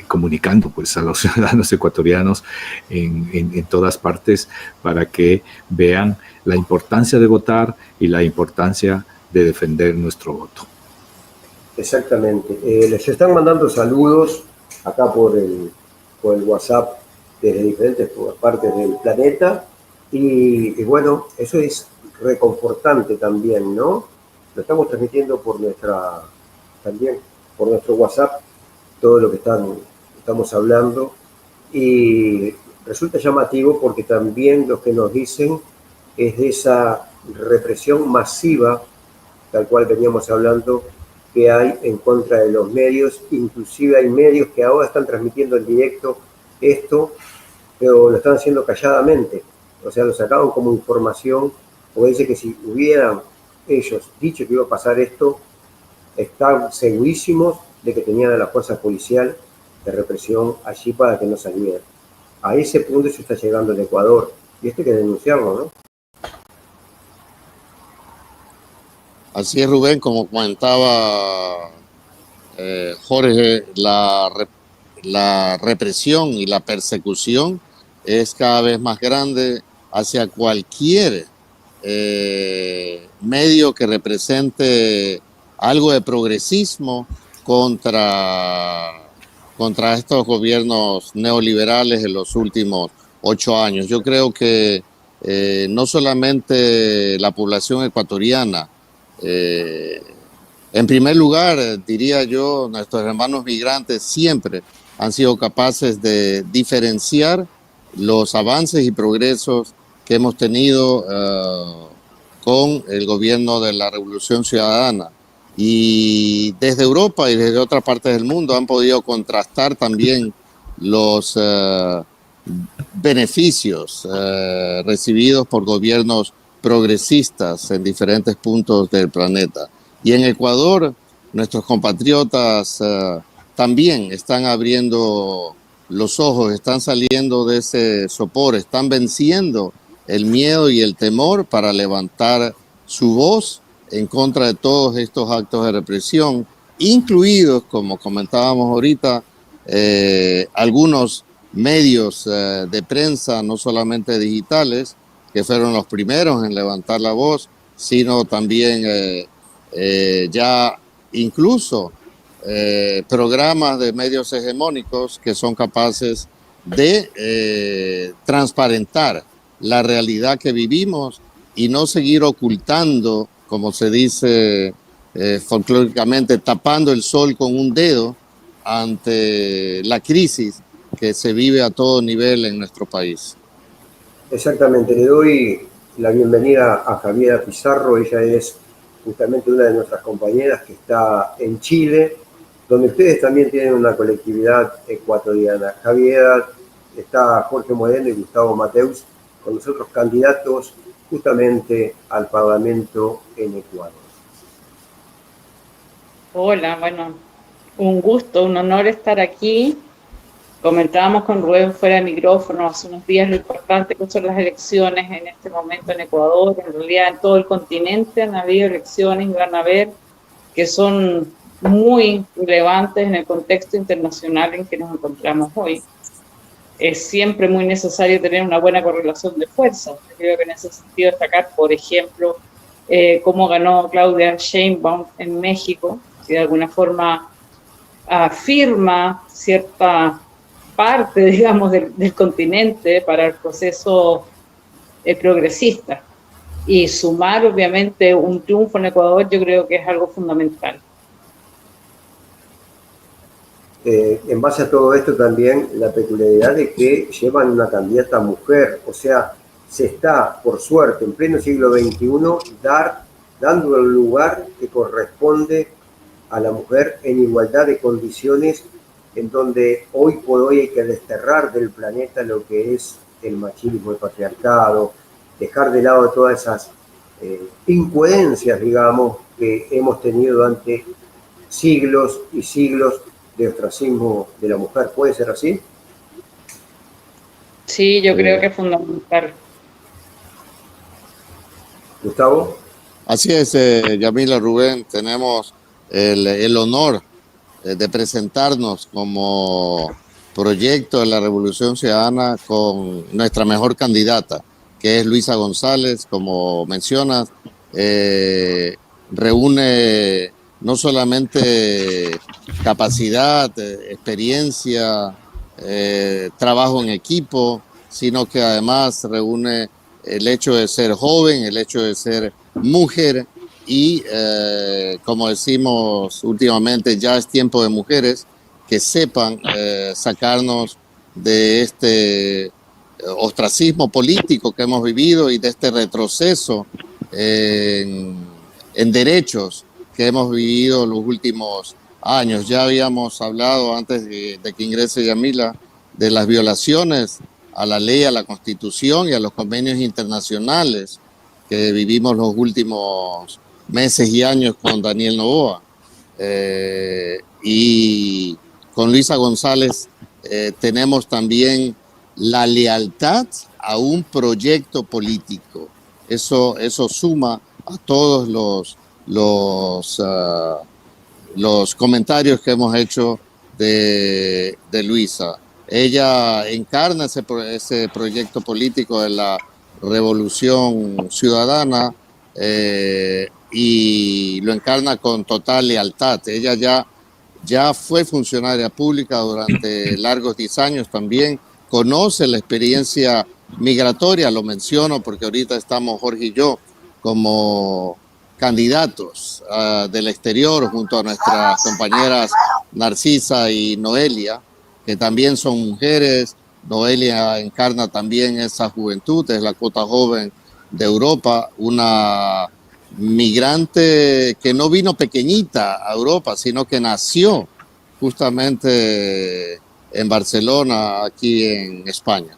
comunicando pues a los ciudadanos ecuatorianos en todas partes para que vean la importancia de votar y la importancia de defender nuestro voto. Exactamente. Les están mandando saludos acá por el WhatsApp desde diferentes partes del planeta y bueno, eso es reconfortante también, ¿no? Lo estamos transmitiendo por nuestro WhatsApp, todo lo que estamos hablando, y resulta llamativo porque también lo que nos dicen es de esa represión masiva, tal cual veníamos hablando, que hay en contra de los medios. Inclusive hay medios que ahora están transmitiendo en directo esto, pero lo están haciendo calladamente, o sea, lo sacaron como información, porque dice que si hubieran ellos dicho que iba a pasar esto, están segurísimos de que tenían a la fuerza policial de represión allí para que no salieran. A ese punto se está llegando en Ecuador, y esto hay que denunciarlo, ¿no? Así es, Rubén, como comentaba Jorge, la represión y la persecución es cada vez más grande hacia cualquier medio que represente algo de progresismo contra estos gobiernos neoliberales en los últimos 8 años. Yo creo que no solamente la población ecuatoriana, en primer lugar, diría yo, nuestros hermanos migrantes siempre han sido capaces de diferenciar los avances y progresos que hemos tenido con el gobierno de la Revolución Ciudadana. Y desde Europa y desde otras partes del mundo han podido contrastar también los beneficios recibidos por gobiernos progresistas en diferentes puntos del planeta. Y en Ecuador, nuestros compatriotas también están abriendo los ojos, están saliendo de ese sopor, están venciendo el miedo y el temor para levantar su voz en contra de todos estos actos de represión, incluidos, como comentábamos ahorita, algunos medios de prensa, no solamente digitales, que fueron los primeros en levantar la voz, sino también ya incluso programas de medios hegemónicos que son capaces de transparentar la realidad que vivimos y no seguir ocultando, como se dice folclóricamente, tapando el sol con un dedo ante la crisis que se vive a todo nivel en nuestro país. Exactamente, le doy la bienvenida a Javiera Pizarro. Ella es justamente una de nuestras compañeras que está en Chile, donde ustedes también tienen una colectividad ecuatoriana. Javiera, está Jorge Moreno y Gustavo Mateus con nosotros, candidatos justamente al Parlamento en Ecuador. Hola, bueno, un gusto, un honor estar aquí. Comentábamos con Rubén fuera de micrófono hace unos días lo importante que son las elecciones en este momento en Ecuador. En realidad en todo el continente han habido elecciones y van a haber que son muy relevantes en el contexto internacional en que nos encontramos hoy. Es siempre muy necesario tener una buena correlación de fuerzas. Creo que en ese sentido destacar, por ejemplo, cómo ganó Claudia Sheinbaum en México, que de alguna forma afirma cierta parte, digamos, del continente para el proceso progresista. Y sumar, obviamente, un triunfo en Ecuador, yo creo que es algo fundamental. En base a todo esto también la peculiaridad de que llevan una candidata mujer, o sea, se está, por suerte, en pleno siglo XXI, dando el lugar que corresponde a la mujer en igualdad de condiciones, en donde hoy por hoy hay que desterrar del planeta lo que es el machismo, el patriarcado, dejar de lado todas esas incoherencias, digamos, que hemos tenido durante siglos y siglos de ostracismo de la mujer. ¿Puede ser así? Sí, yo creo que es fundamental. Gustavo. Así es, Yamila, Rubén, tenemos el honor de presentarnos como proyecto de la Revolución Ciudadana con nuestra mejor candidata, que es Luisa González. Como mencionas, reúne no solamente capacidad, experiencia, trabajo en equipo, sino que además reúne el hecho de ser joven, el hecho de ser mujer y, como decimos últimamente, ya es tiempo de mujeres que sepan sacarnos de este ostracismo político que hemos vivido y de este retroceso en derechos que hemos vivido los últimos años. Ya habíamos hablado antes de que ingrese Yamila de las violaciones a la ley, a la Constitución y a los convenios internacionales que vivimos los últimos meses y años con Daniel Noboa. Y con Luisa González tenemos también la lealtad a un proyecto político. Eso suma a todos los comentarios que hemos hecho de Luisa. Ella encarna ese proyecto político de la Revolución Ciudadana y lo encarna con total lealtad. Ella ya fue funcionaria pública durante largos 10 años también, conoce la experiencia migratoria, lo menciono porque ahorita estamos Jorge y yo como candidatos del exterior junto a nuestras compañeras Narcisa y Noelia, que también son mujeres. Noelia encarna también esa juventud, es la cuota joven de Europa, una migrante que no vino pequeñita a Europa, sino que nació justamente en Barcelona, aquí en España.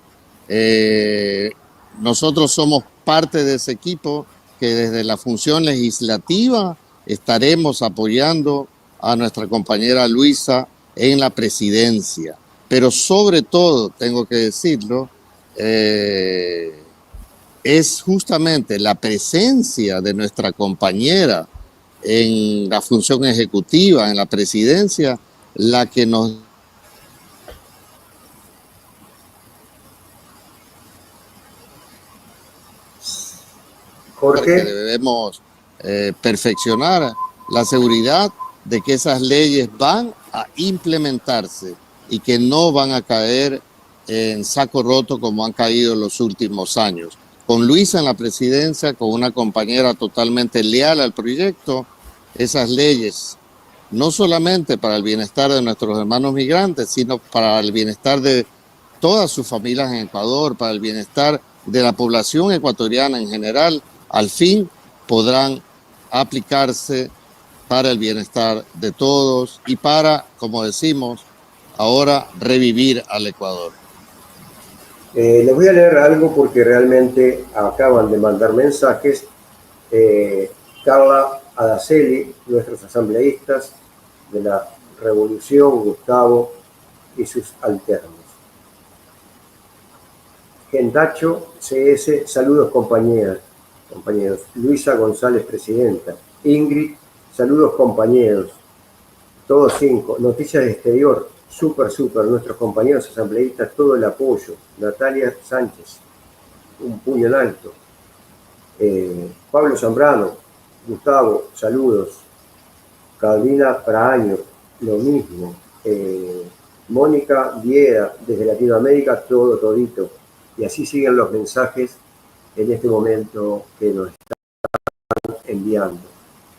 Nosotros somos parte de ese equipo que desde la función legislativa estaremos apoyando a nuestra compañera Luisa en la presidencia. Pero sobre todo, tengo que decirlo, es justamente la presencia de nuestra compañera en la función ejecutiva, en la presidencia, la que nos... Jorge. Que debemos perfeccionar la seguridad de que esas leyes van a implementarse y que no van a caer en saco roto como han caído en los últimos años. Con Luisa en la presidencia, con una compañera totalmente leal al proyecto, esas leyes, no solamente para el bienestar de nuestros hermanos migrantes, sino para el bienestar de todas sus familias en Ecuador, para el bienestar de la población ecuatoriana en general, al fin podrán aplicarse para el bienestar de todos y para, como decimos, ahora revivir al Ecuador. Les voy a leer algo porque realmente acaban de mandar mensajes. Carla Adaceli, nuestros asambleístas, de la revolución, Gustavo y sus alternos. Gendacho CS, saludos compañeros. Luisa González, presidenta. Ingrid, saludos compañeros. Todos 5. Noticias de exterior, súper. Nuestros compañeros asambleístas, todo el apoyo. Natalia Sánchez, un puño en alto. Pablo Zambrano, Gustavo, saludos. Carolina Praaño, lo mismo. Mónica Viera, desde Latinoamérica, todito. Y así siguen los mensajes en este momento que nos están enviando.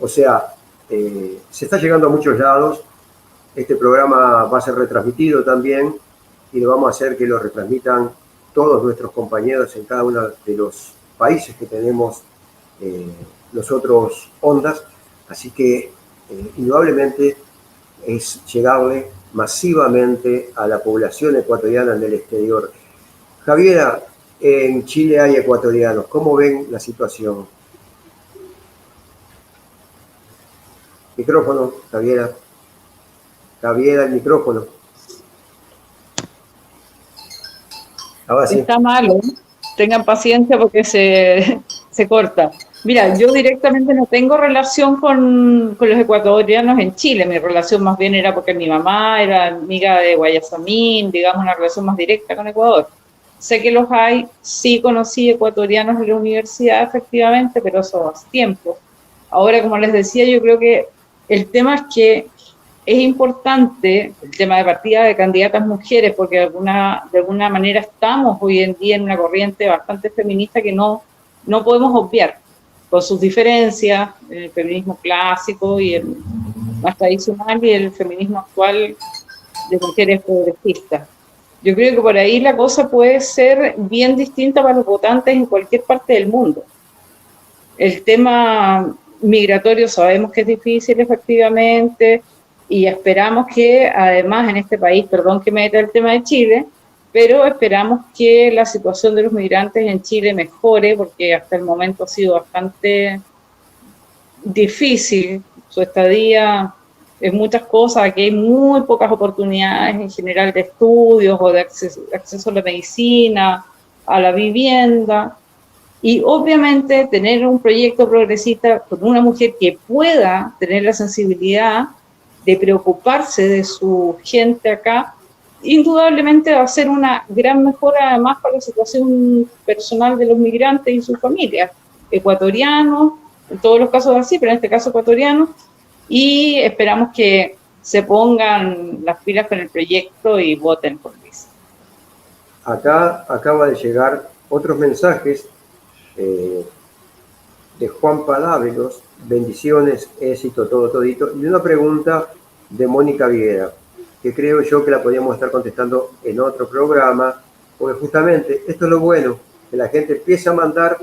O sea, se está llegando a muchos lados. Este programa va a ser retransmitido también y lo vamos a hacer que lo retransmitan todos nuestros compañeros en cada uno de los países que tenemos nosotros ondas. Así que indudablemente es llegarle masivamente a la población ecuatoriana en el exterior. Javiera, en Chile hay ecuatorianos. ¿Cómo ven la situación? Micrófono, Javiera. Javiera, el micrófono. Ahora sí. Está malo, tengan paciencia porque se corta. Mira, yo directamente no tengo relación con los ecuatorianos en Chile. Mi relación más bien era porque mi mamá era amiga de Guayasamín, digamos, una relación más directa con Ecuador. Sé que los hay, sí conocí ecuatorianos en la universidad, efectivamente, pero eso hace tiempo. Ahora, como les decía, yo creo que el tema es que es importante el tema de partida de candidatas mujeres, porque de alguna manera estamos hoy en día en una corriente bastante feminista que no podemos obviar, con sus diferencias, el feminismo clásico y el más tradicional y el feminismo actual de mujeres progresistas. Yo creo que por ahí la cosa puede ser bien distinta para los votantes en cualquier parte del mundo. El tema migratorio sabemos que es difícil efectivamente y esperamos que además en este país, perdón que meta el tema de Chile, pero esperamos que la situación de los migrantes en Chile mejore porque hasta el momento ha sido bastante difícil su estadía. En muchas cosas, aquí hay muy pocas oportunidades en general de estudios o de acceso a la medicina, a la vivienda, y obviamente tener un proyecto progresista con una mujer que pueda tener la sensibilidad de preocuparse de su gente acá, indudablemente va a ser una gran mejora además para la situación personal de los migrantes y sus familias, ecuatorianos, en todos los casos así, pero en este caso ecuatorianos, y esperamos que se pongan las pilas con el proyecto y voten por Luis. Acá acaba de llegar otros mensajes de Juan Padávelos, bendiciones, éxito, todito, y una pregunta de Mónica Viera, que creo yo que la podríamos estar contestando en otro programa, porque justamente esto es lo bueno, que la gente empieza a mandar,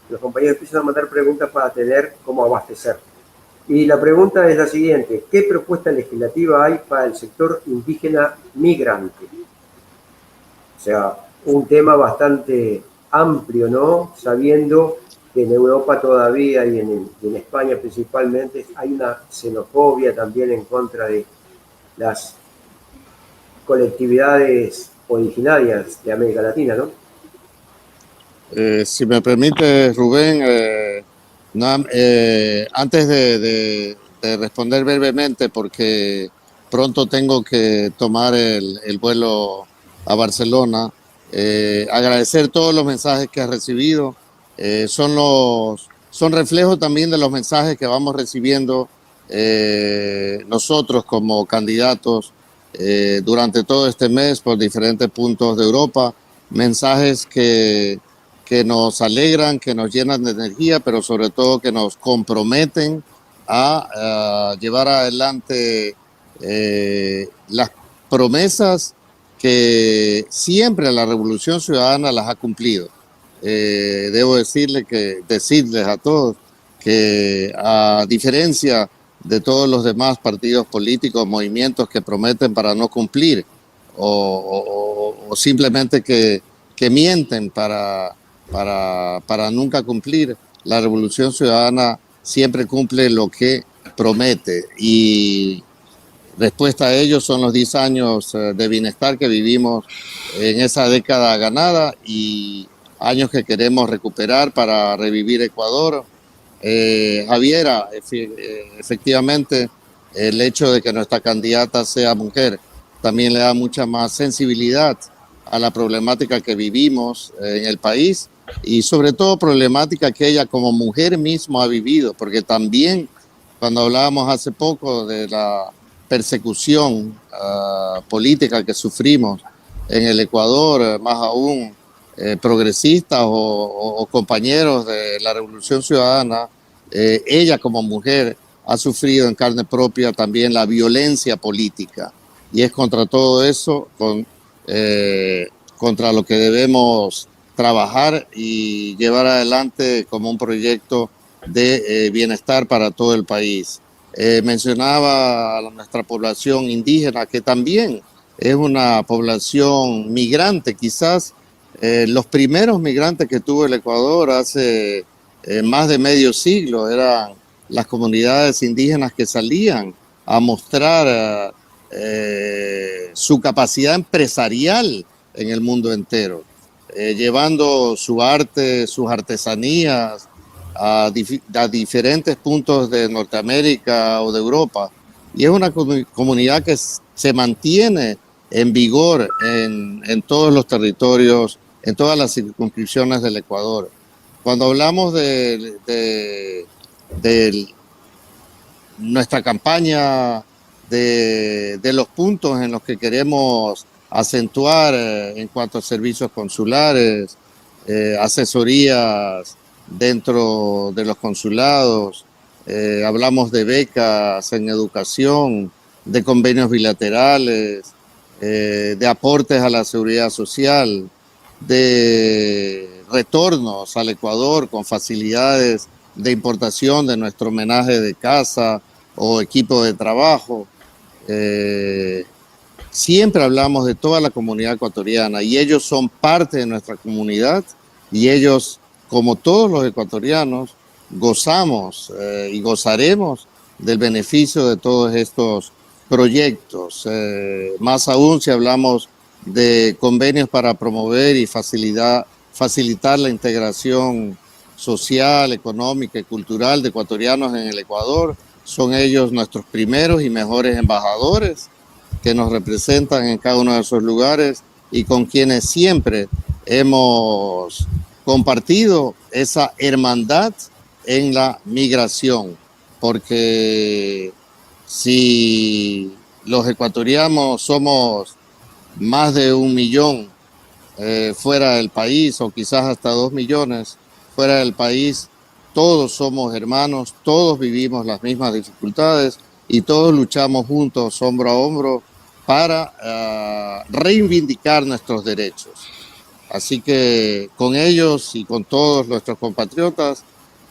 los compañeros empiezan a mandar preguntas para tener cómo abastecer. Y la pregunta es la siguiente: ¿qué propuesta legislativa hay para el sector indígena migrante? O sea, un tema bastante amplio, ¿no? Sabiendo que en Europa todavía y en España principalmente hay una xenofobia también en contra de las colectividades originarias de América Latina, ¿no? Si me permite, Rubén, antes de responder brevemente, porque pronto tengo que tomar el vuelo a Barcelona, agradecer todos los mensajes que has recibido. Son reflejo también de los mensajes que vamos recibiendo nosotros como candidatos durante todo este mes por diferentes puntos de Europa, mensajes que nos alegran, que nos llenan de energía, pero sobre todo que nos comprometen a llevar adelante las promesas que siempre la Revolución Ciudadana las ha cumplido. Debo decirles a todos que a diferencia de todos los demás partidos políticos, movimientos que prometen para no cumplir o simplemente que mienten para nunca cumplir, la Revolución Ciudadana siempre cumple lo que promete. Y respuesta a ello son los 10 años de bienestar que vivimos en esa década ganada y años que queremos recuperar para revivir Ecuador. Javiera, efectivamente, el hecho de que nuestra candidata sea mujer también le da mucha más sensibilidad a la problemática que vivimos en el país y sobre todo problemática que ella como mujer misma ha vivido, porque también cuando hablábamos hace poco de la persecución política que sufrimos en el Ecuador, más aún progresistas o compañeros de la Revolución Ciudadana, ella como mujer ha sufrido en carne propia también la violencia política y es contra todo eso contra lo que debemos trabajar y llevar adelante como un proyecto de bienestar para todo el país. Mencionaba a nuestra población indígena, que también es una población migrante. Quizás los primeros migrantes que tuvo el Ecuador hace más de medio siglo eran las comunidades indígenas que salían a mostrar su capacidad empresarial en el mundo entero, llevando su arte, sus artesanías a diferentes puntos de Norteamérica o de Europa. Y es una comunidad que se mantiene en vigor en todos los territorios, en todas las circunscripciones del Ecuador. Cuando hablamos de nuestra campaña, de los puntos en los que queremos acentuar en cuanto a servicios consulares, asesorías dentro de los consulados, hablamos de becas en educación, de convenios bilaterales, de aportes a la seguridad social, de retornos al Ecuador con facilidades de importación de nuestro homenaje de casa o equipo de trabajo. Siempre hablamos de toda la comunidad ecuatoriana y ellos son parte de nuestra comunidad y ellos, como todos los ecuatorianos, gozamos y gozaremos del beneficio de todos estos proyectos. Más aún si hablamos de convenios para promover y facilitar la integración social, económica y cultural de ecuatorianos en el Ecuador. Son ellos nuestros primeros y mejores embajadores que nos representan en cada uno de esos lugares y con quienes siempre hemos compartido esa hermandad en la migración, porque si los ecuatorianos somos más de 1 millón fuera del país o quizás hasta 2 millones fuera del país, todos somos hermanos, todos vivimos las mismas dificultades y todos luchamos juntos, hombro a hombro, para reivindicar nuestros derechos. Así que con ellos y con todos nuestros compatriotas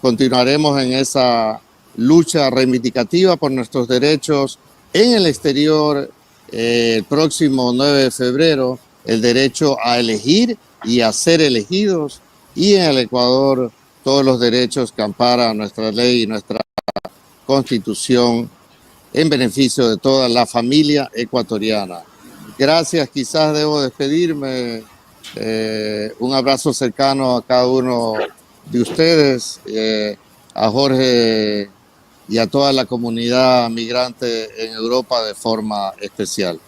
continuaremos en esa lucha reivindicativa por nuestros derechos en el exterior. El próximo 9 de febrero, el derecho a elegir y a ser elegidos, y en el Ecuador todos los derechos que ampara nuestra ley y nuestra constitución en beneficio de toda la familia ecuatoriana. Gracias, quizás debo despedirme. Un abrazo cercano a cada uno de ustedes, a Jorge y a toda la comunidad migrante en Europa de forma especial.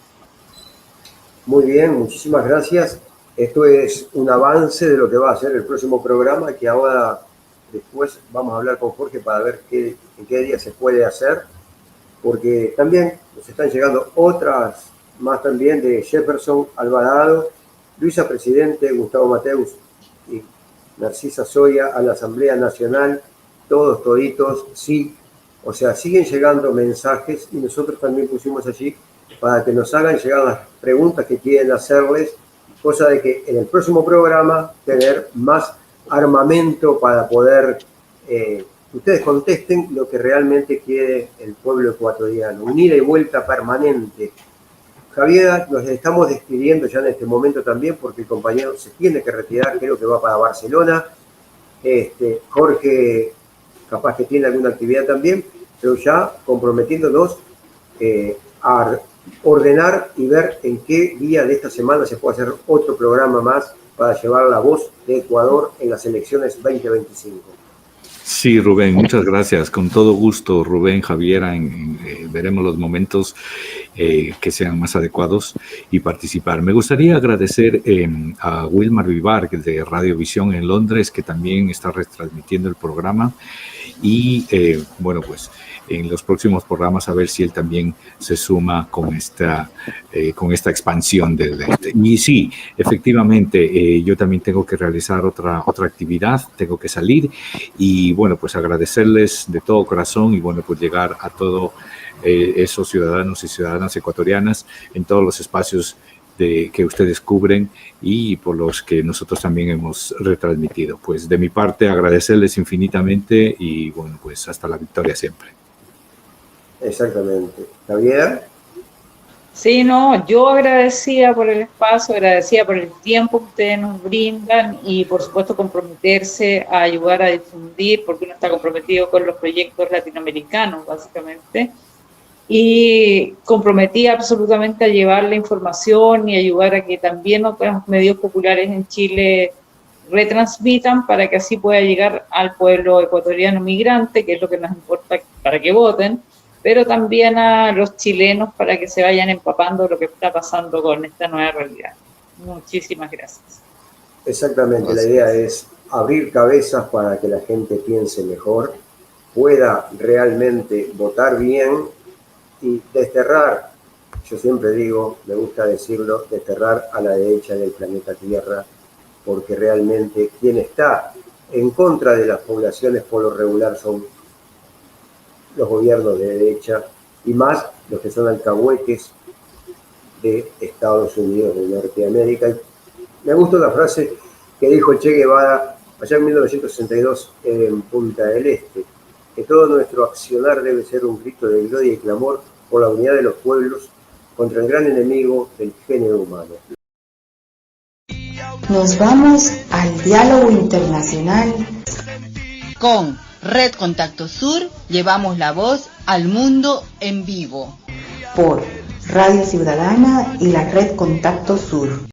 Muy bien, muchísimas gracias. Esto es un avance de lo que va a ser el próximo programa, que ahora después vamos a hablar con Jorge para ver en qué día se puede hacer, porque también nos están llegando otras más también de Jefferson Alvarado, Luisa Presidente, Gustavo Mateus y Narcisa Soya a la Asamblea Nacional, todos toditos, sí. O sea, siguen llegando mensajes y nosotros también pusimos allí para que nos hagan llegar las preguntas que quieren hacerles, cosa de que en el próximo programa tener más armamento para poder ustedes contesten lo que realmente quiere el pueblo ecuatoriano, un ida y vuelta permanente. Javier, nos estamos despidiendo ya en este momento también porque el compañero se tiene que retirar, creo que va para Barcelona. Jorge capaz que tiene alguna actividad también, pero ya comprometiéndonos a ordenar y ver en qué día de esta semana se puede hacer otro programa más para llevar la voz de Ecuador en las elecciones 2025. Sí, Rubén, muchas gracias. Con todo gusto, Rubén, Javiera, veremos los momentos que sean más adecuados y participar. Me gustaría agradecer a Wilmar Vivar de Radiovisión en Londres, que también está retransmitiendo el programa. Y bueno, pues en los próximos programas a ver si él también se suma con esta expansión del este. Y sí, efectivamente, yo también tengo que realizar otra actividad, tengo que salir y bueno, pues agradecerles de todo corazón y bueno, pues llegar a todos esos ciudadanos y ciudadanas ecuatorianas en todos los espacios que ustedes cubren y por los que nosotros también hemos retransmitido. Pues de mi parte agradecerles infinitamente y bueno, pues hasta la victoria siempre. Exactamente. ¿Javier? Sí, no, yo agradecida por el espacio, agradecida por el tiempo que ustedes nos brindan y por supuesto comprometerse a ayudar a difundir, porque uno está comprometido con los proyectos latinoamericanos básicamente, y comprometí absolutamente a llevar la información y ayudar a que también otros medios populares en Chile retransmitan para que así pueda llegar al pueblo ecuatoriano migrante, que es lo que nos importa para que voten, pero también a los chilenos para que se vayan empapando lo que está pasando con esta nueva realidad. Muchísimas gracias. Exactamente, Gracias. la idea es abrir cabezas para que la gente piense mejor, pueda realmente votar bien y desterrar, yo siempre digo, me gusta decirlo, desterrar a la derecha del planeta Tierra, porque realmente quien está en contra de las poblaciones por lo regular son los gobiernos de derecha y más los que son alcahuetes de Estados Unidos de Norteamérica. Y me gusta una frase que dijo Che Guevara allá en 1962 en Punta del Este, que todo nuestro accionar debe ser un grito de gloria y clamor por la unidad de los pueblos contra el gran enemigo del género humano. Nos vamos al diálogo internacional Con Red Contacto Sur llevamos la voz al mundo en vivo. por Radio Ciudadana y la Red Contacto Sur.